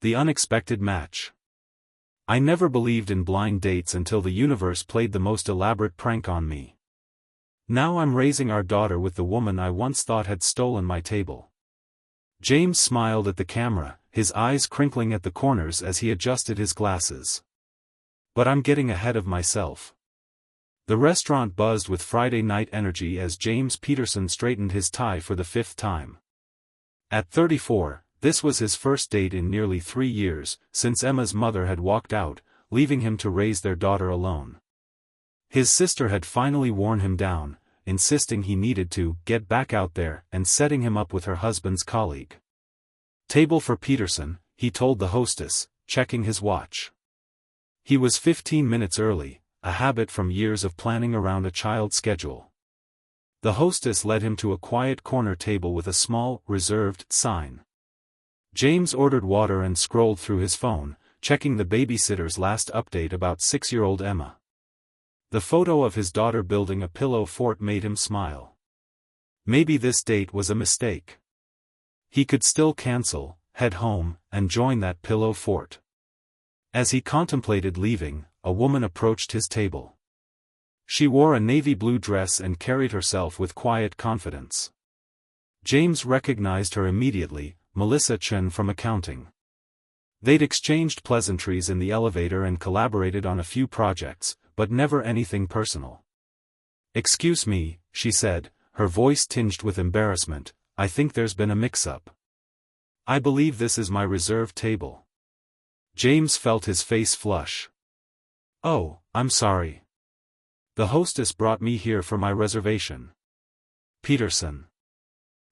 The unexpected match. I never believed in blind dates until the universe played the most elaborate prank on me. Now I'm raising our daughter with the woman I once thought had stolen my table. James smiled at the camera, his eyes crinkling at the corners as he adjusted his glasses. But I'm getting ahead of myself. The restaurant buzzed with Friday night energy as James Peterson straightened his tie for the 5th time. At 34, this was his first date in nearly 3 years, since Emma's mother had walked out, leaving him to raise their daughter alone. His sister had finally worn him down, insisting he needed to get back out there and setting him up with her husband's colleague. Table for Peterson, he told the hostess, checking his watch. He was 15 minutes early, a habit from years of planning around a child's schedule. The hostess led him to a quiet corner table with a small, reserved sign. James ordered water and scrolled through his phone, checking the babysitter's last update about 6-year-old Emma. The photo of his daughter building a pillow fort made him smile. Maybe this date was a mistake. He could still cancel, head home, and join that pillow fort. As he contemplated leaving, a woman approached his table. She wore a navy blue dress and carried herself with quiet confidence. James recognized her immediately, Melissa Chen from accounting. They'd exchanged pleasantries in the elevator and collaborated on a few projects, but never anything personal. "Excuse me," she said, her voice tinged with embarrassment, "I think there's been a mix-up. I believe this is my reserved table." James felt his face flush. "Oh, I'm sorry. The hostess brought me here for my reservation." Peterson.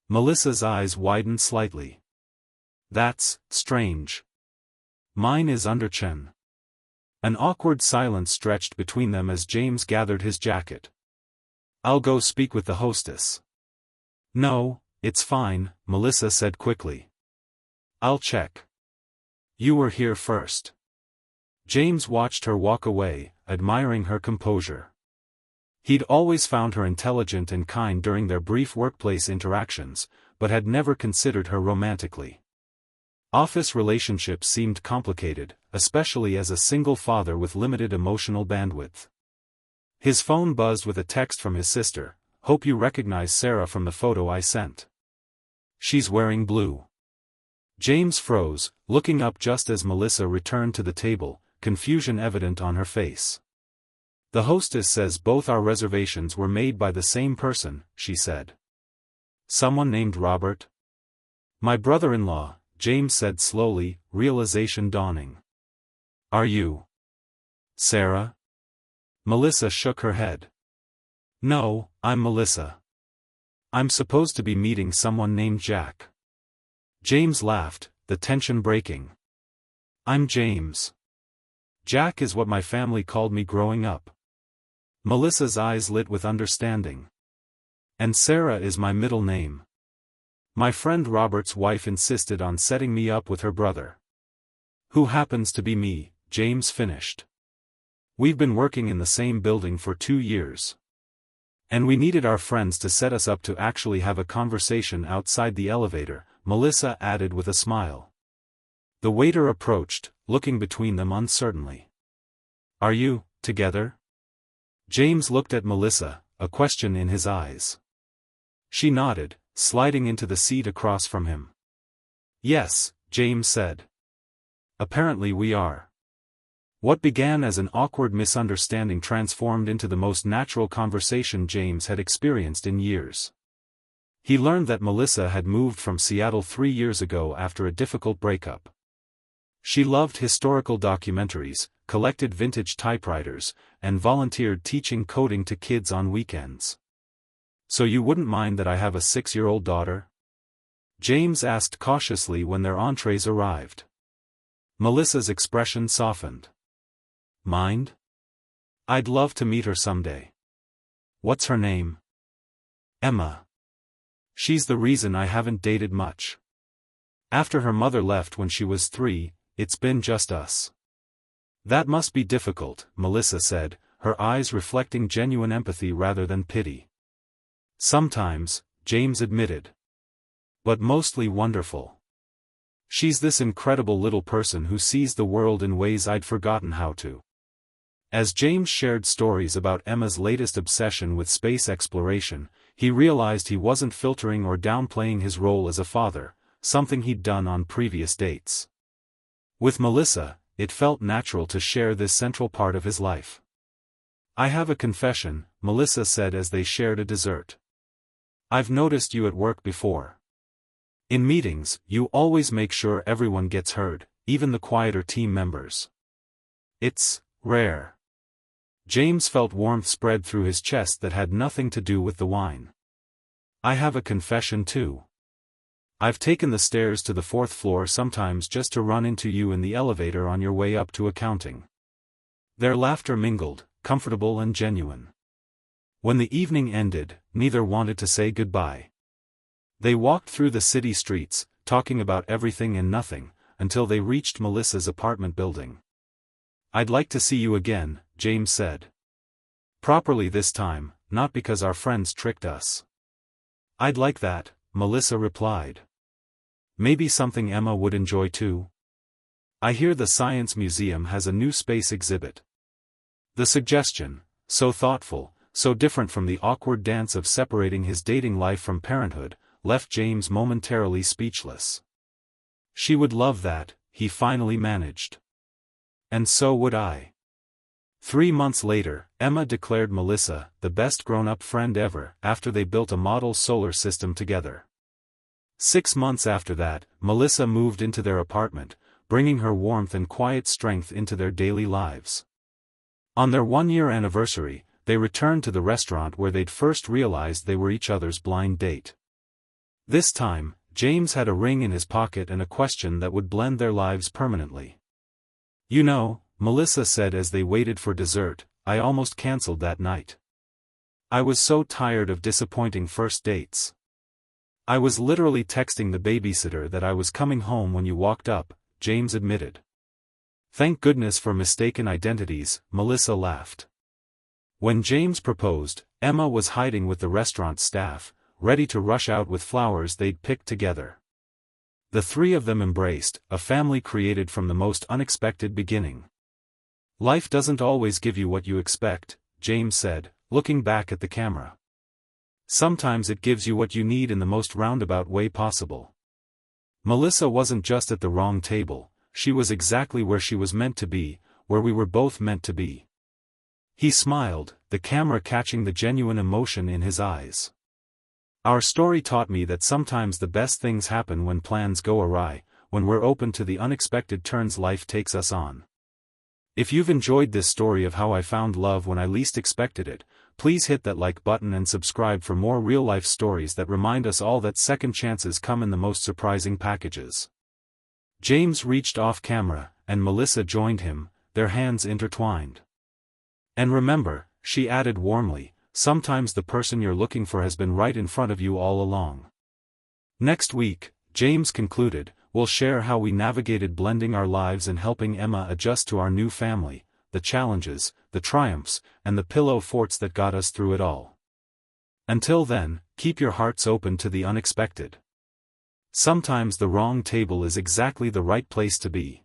Melissa's eyes widened slightly. "That's strange. Mine is under Chen." An awkward silence stretched between them as James gathered his jacket. "I'll go speak with the hostess." "No, it's fine," Melissa said quickly. "I'll check. You were here first." James watched her walk away, admiring her composure. He'd always found her intelligent and kind during their brief workplace interactions, but had never considered her romantically. Office relationships seemed complicated, especially as a single father with limited emotional bandwidth. His phone buzzed with a text from his sister, "Hope you recognize Sarah from the photo I sent. She's wearing blue." James froze, looking up just as Melissa returned to the table, confusion evident on her face. "The hostess says both our reservations were made by the same person," she said. "Someone named Robert?" "My brother-in-law," James said slowly, realization dawning. "Are you Sarah?" Melissa shook her head. "No, I'm Melissa. I'm supposed to be meeting someone named Jack." James laughed, the tension breaking. "I'm James. Jack is what my family called me growing up." Melissa's eyes lit with understanding. "And Sarah is my middle name. My friend Robert's wife insisted on setting me up with her brother. Who happens to be me," James finished. "We've been working in the same building for 2 years. And we needed our friends to set us up to actually have a conversation outside the elevator," Melissa added with a smile. The waiter approached, looking between them uncertainly. "Are you together?" James looked at Melissa, a question in his eyes. She nodded, sliding into the seat across from him. "Yes," James said. "Apparently we are." What began as an awkward misunderstanding transformed into the most natural conversation James had experienced in years. He learned that Melissa had moved from Seattle 3 years ago after a difficult breakup. She loved historical documentaries, collected vintage typewriters, and volunteered teaching coding to kids on weekends. "So you wouldn't mind that I have a 6-year-old daughter?" James asked cautiously when their entrees arrived. Melissa's expression softened. "Mind? I'd love to meet her someday." "What's her name?" "Emma. She's the reason I haven't dated much. After her mother left when she was 3, it's been just us." "That must be difficult," Melissa said, her eyes reflecting genuine empathy rather than pity. "Sometimes," James admitted. "But mostly wonderful." She's this incredible little person who sees the world in ways I'd forgotten how to. As James shared stories about Emma's latest obsession with space exploration, he realized he wasn't filtering or downplaying his role as a father, something he'd done on previous dates. With Melissa, it felt natural to share this central part of his life. "I have a confession," Melissa said as they shared a dessert. "I've noticed you at work before. In meetings, you always make sure everyone gets heard, even the quieter team members. It's rare." James felt warmth spread through his chest that had nothing to do with the wine. "I have a confession too. I've taken the stairs to the 4th floor sometimes just to run into you in the elevator on your way up to accounting." Their laughter mingled, comfortable and genuine. When the evening ended, neither wanted to say goodbye. They walked through the city streets, talking about everything and nothing, until they reached Melissa's apartment building. "I'd like to see you again," James said. "Properly this time, not because our friends tricked us." "I'd like that," Melissa replied. "Maybe something Emma would enjoy too. I hear the Science Museum has a new space exhibit." The suggestion, so thoughtful, so different from the awkward dance of separating his dating life from parenthood, left James momentarily speechless. "She would love that," he finally managed. "And so would I." 3 months later, Emma declared Melissa the best grown-up friend ever after they built a model solar system together. 6 months after that, Melissa moved into their apartment, bringing her warmth and quiet strength into their daily lives. On their 1-year anniversary, they returned to the restaurant where they'd first realized they were each other's blind date. This time, James had a ring in his pocket and a question that would blend their lives permanently. "You know," Melissa said as they waited for dessert, "I almost canceled that night. I was so tired of disappointing first dates. I was literally texting the babysitter that I was coming home when you walked up," James admitted. "Thank goodness for mistaken identities," Melissa laughed. When James proposed, Emma was hiding with the restaurant staff, ready to rush out with flowers they'd picked together. The 3 of them embraced, a family created from the most unexpected beginning. "Life doesn't always give you what you expect," James said, looking back at the camera. "Sometimes it gives you what you need in the most roundabout way possible." Melissa wasn't just at the wrong table, she was exactly where she was meant to be, where we were both meant to be. He smiled, the camera catching the genuine emotion in his eyes. "Our story taught me that sometimes the best things happen when plans go awry, when we're open to the unexpected turns life takes us on." If you've enjoyed this story of how I found love when I least expected it, please hit that like button and subscribe for more real-life stories that remind us all that second chances come in the most surprising packages. James reached off camera, and Melissa joined him, their hands intertwined. "And remember," she added warmly, "sometimes the person you're looking for has been right in front of you all along." Next week, James concluded, we'll share how we navigated blending our lives and helping Emma adjust to our new family, the challenges, the triumphs, and the pillow forts that got us through it all. Until then, keep your hearts open to the unexpected. Sometimes the wrong table is exactly the right place to be.